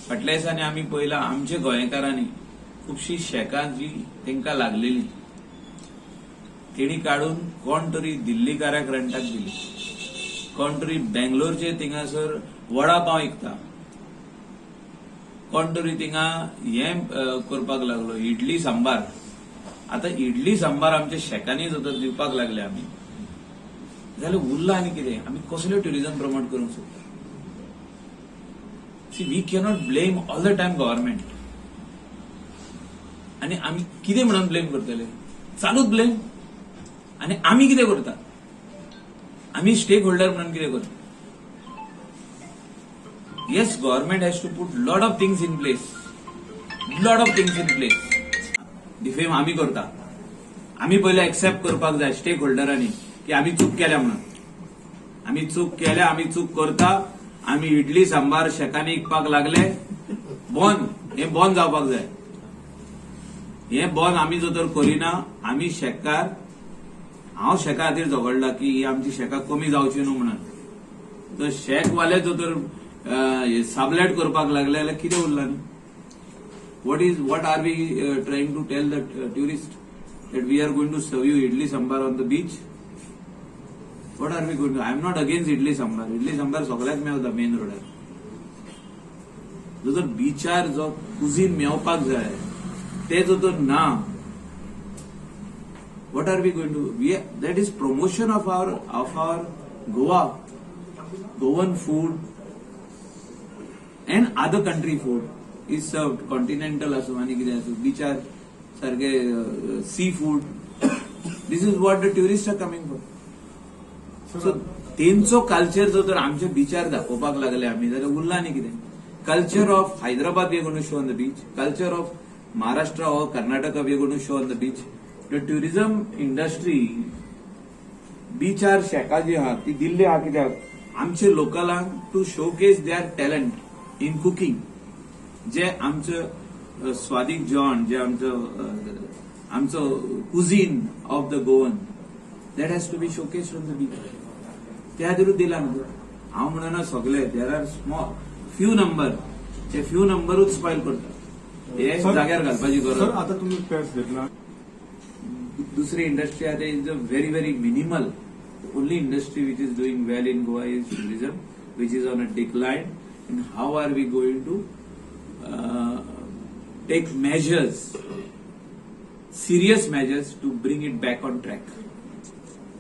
फाटल्या दिसांनी आमी पळयलां आमच्या गोंयकारांनी खुबशीं शेकां जी तांकां लागलेली तेणी काडून कोण तरी दिल्लीकाराक रेंटाक दिली, कोण तरी बेंगलोरचे थिंगासर वडा पाव विकता, कोण तरी थिंगा हें करपाक लागलो इडली सांबार. आता इडली सांबार आमच्या शेकांनी जर दिवपाक लागले आमी जाल्यार उरलां आनी कितें? आमी कसल्यो ट्युरिझम प्रमोट करूंक सोदता? See we cannot blame all the time government. आनी आमी कितें म्हणून ब्लेम करतले? चालूच ब्लेम. आनी आमी कितें करता? आमी स्टेक होल्डर म्हणून कितें करता? Yes, government has to put lot of things in place, defame आमी करता. आमी पहिले एक्सेप्ट करपाक जाय स्टेक होल्डरांनी की आमी चूक केल्या म्हणून. आमी चूक केल्या, आमी चूक करता. आमी इडली सांबार शेकांनी विकपाक लागले, हें बंद जावपाक जाय. हें बंद आमी जर करिना, आमी शेतकार, हांव शेका खातीर झगडला की ही आमची शेकां कमी जावची न्हू म्हणून. तर शेकवाले जर साबलेट करपाक लागले जाल्यार कितें उरलां न्ही? What are we trying to tell the tourist that we are going to serve you idli sambar on the beach? What are we going to? I am not against idli sambar. Idli sambar सगळ्याक Mewat main रोडार. जर बीचार जो cuisine मेवपाक जाय ते जर ना, what are we going to? That is promotion of our Goa, Goan food and other country food. is served, continental असो आनी कितें असो, बीचार सारखे seafood. This is what the tourist are coming for. So तेंचो culture जर आमच्या बीचार दाखोवपाक लागले आमी जाल्यार उरलां न्ही कितें? Culture of Hyderabad we are going to show on the beach, culture of Maharashtra और Karnataka we are going to show on the beach. The tourism industry बीचार शेकां जी आहा ती दिल्ली आहा कित्याक? आमच्या लोकलांक to showcase their talent in cooking. जे आमचं स्वादिक जेवण, जे आमचं cuisine of the Goan, that has to be showcase on the beach. त्या खातीरूच दिला न्हू. हांव म्हणना सगळे, there are small few number, ते फ्यू नंबरूच स्पॉयल करता. हे जाग्यार घालपाची गरज. आता तुम्ही टॅक्स घेतला. दुसरी इंडस्ट्री आता is a very very minimal. Only industry which is doing well in Goa is tourism, which is on a decline. And how are we going to take measures, serious measures to bring it back on track?